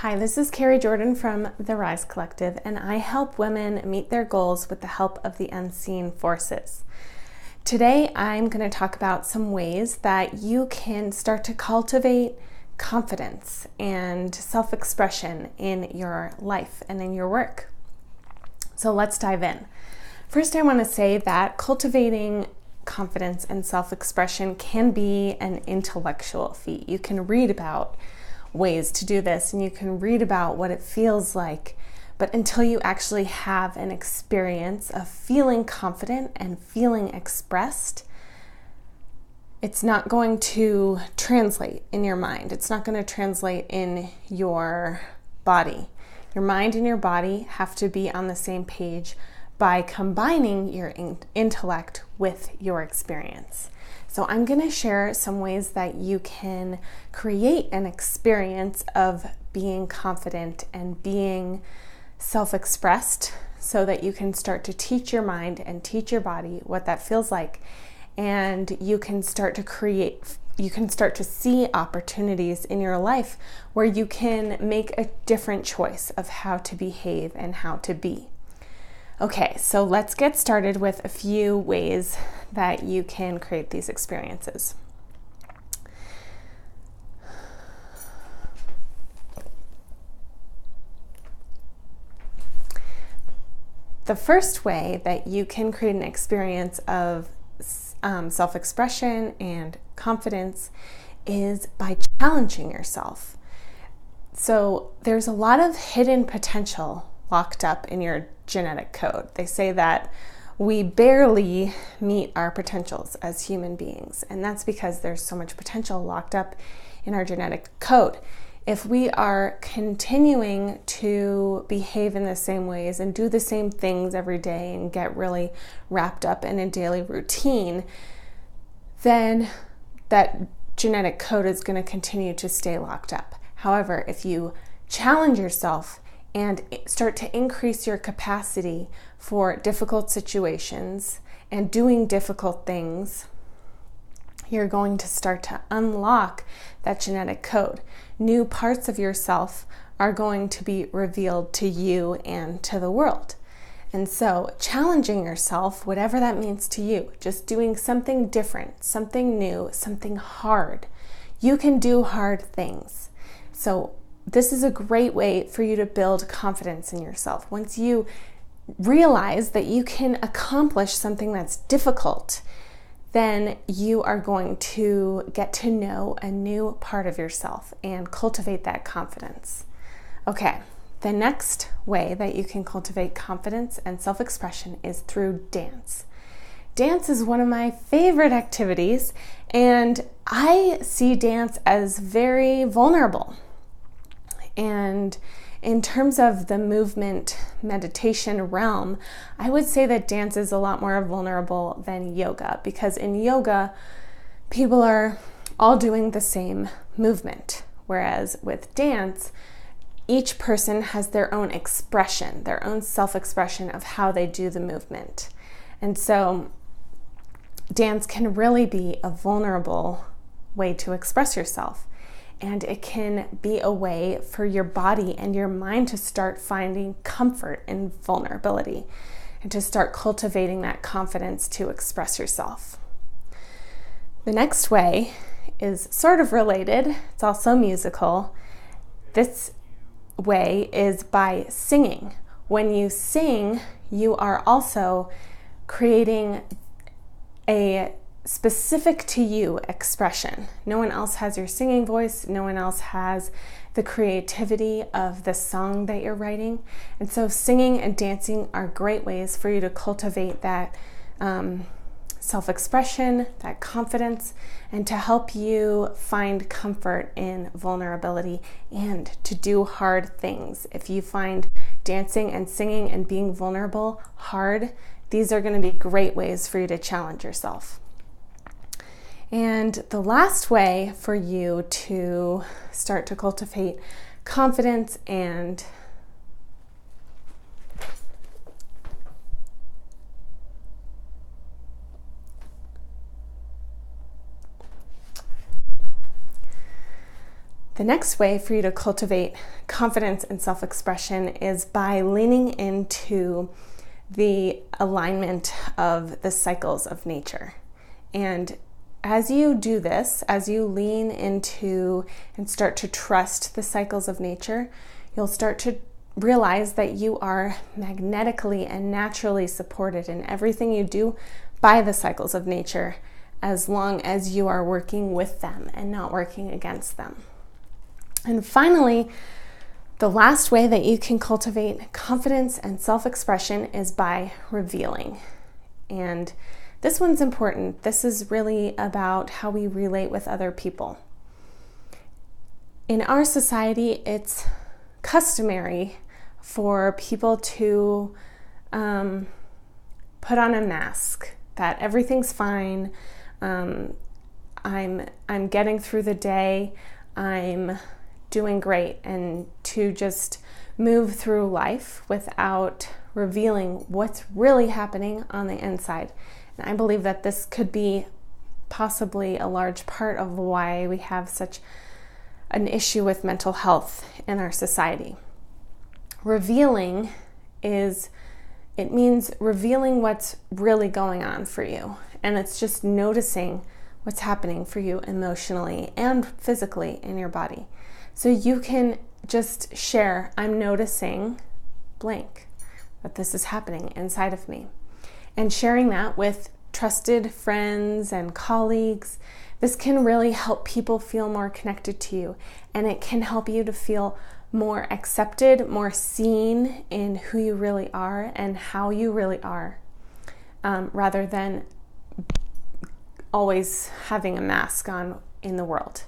Hi, this is Carrie Jordan from the Rise Collective, and I help women meet their goals with the help of the unseen forces. Today, I'm going to talk about some ways that you can start to cultivate confidence and self-expression in your life and in your work. So let's dive in. First, I want to say that cultivating confidence and self-expression can be an intellectual feat. You can read about ways to do this and you can read about what it feels like, but until you actually have an experience of feeling confident and feeling expressed, it's not going to translate in your mind. It's not going to translate in your body. Your mind and your body have to be on the same page by combining your intellect with your experience. So I'm going to share some ways that you can create an experience of being confident and being self-expressed so that you can start to teach your mind and teach your body what that feels like. And you can start to see opportunities in your life where you can make a different choice of how to behave and how to be. Okay, so let's get started with a few ways that you can create these experiences. The first way that you can create an experience of self-expression and confidence is by challenging yourself. So there's a lot of hidden potential locked up in your genetic code. They say that we barely meet our potentials as human beings, and that's because there's so much potential locked up in our genetic code. If we are continuing to behave in the same ways and do the same things every day and get really wrapped up in a daily routine, then that genetic code is going to continue to stay locked up. However, if you challenge yourself and start to increase your capacity for difficult situations and doing difficult things, you're going to start to unlock that genetic code. New parts of yourself are going to be revealed to you and to the world. And so challenging yourself, whatever that means to you, just doing something different, something new, something hard. You can do hard things. So this is a great way for you to build confidence in yourself. Once you realize that you can accomplish something that's difficult, then you are going to get to know a new part of yourself and cultivate that confidence. Okay, the next way that you can cultivate confidence and self-expression is through dance. Dance is one of my favorite activities, and I see dance as very vulnerable. And in terms of the movement meditation realm, I would say that dance is a lot more vulnerable than yoga, because in yoga, people are all doing the same movement. Whereas with dance, each person has their own expression, their own self-expression of how they do the movement. And so dance can really be a vulnerable way to express yourself. And it can be a way for your body and your mind to start finding comfort in vulnerability and to start cultivating that confidence to express yourself. The next way is sort of related. It's also musical. This way is by singing. When you sing, you are also creating a specific to you expression. No one else has your singing voice. No one else has the creativity of the song that you're writing. And so singing and dancing are great ways for you to cultivate that self-expression, that confidence, and to help you find comfort in vulnerability and to do hard things. If you find dancing and singing and being vulnerable hard, these are going to be great ways for you to challenge yourself. And the last way for you to start to cultivate confidence and The next way for you to cultivate confidence and self-expression is by leaning into the alignment of the cycles of nature. And as you do this, as you lean into and start to trust the cycles of nature, you'll start to realize that you are magnetically and naturally supported in everything you do by the cycles of nature, as long as you are working with them and not working against them. And finally, the last way that you can cultivate confidence and self-expression is by revealing. And this one's important. This is really about how we relate with other people. In our society, it's customary for people to put on a mask that everything's fine. I'm getting through the day. I'm doing great, and to just move through life without revealing what's really happening on the inside. And I believe that this could be possibly a large part of why we have such an issue with mental health in our society. Revealing means revealing what's really going on for you. And it's just noticing what's happening for you emotionally and physically in your body. So you can just share, I'm noticing blank, that this is happening inside of me. And sharing that with trusted friends and colleagues, this can really help people feel more connected to you. And it can help you to feel more accepted, more seen in who you really are and how you really are, rather than always having a mask on in the world.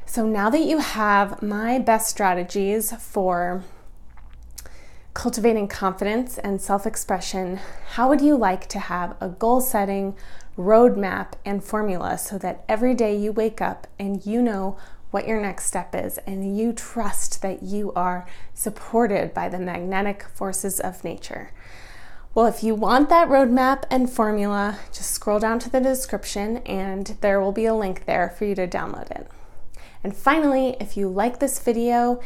So now that you have my best strategies for cultivating confidence and self-expression, how would you like to have a goal-setting roadmap and formula so that every day you wake up and you know what your next step is and you trust that you are supported by the magnetic forces of nature? Well, if you want that roadmap and formula, just scroll down to the description and there will be a link there for you to download it. And finally, if you like this video,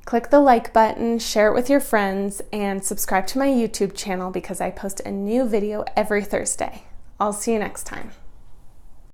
click the like button, share it with your friends, and subscribe to my YouTube channel because I post a new video every Thursday. I'll see you next time.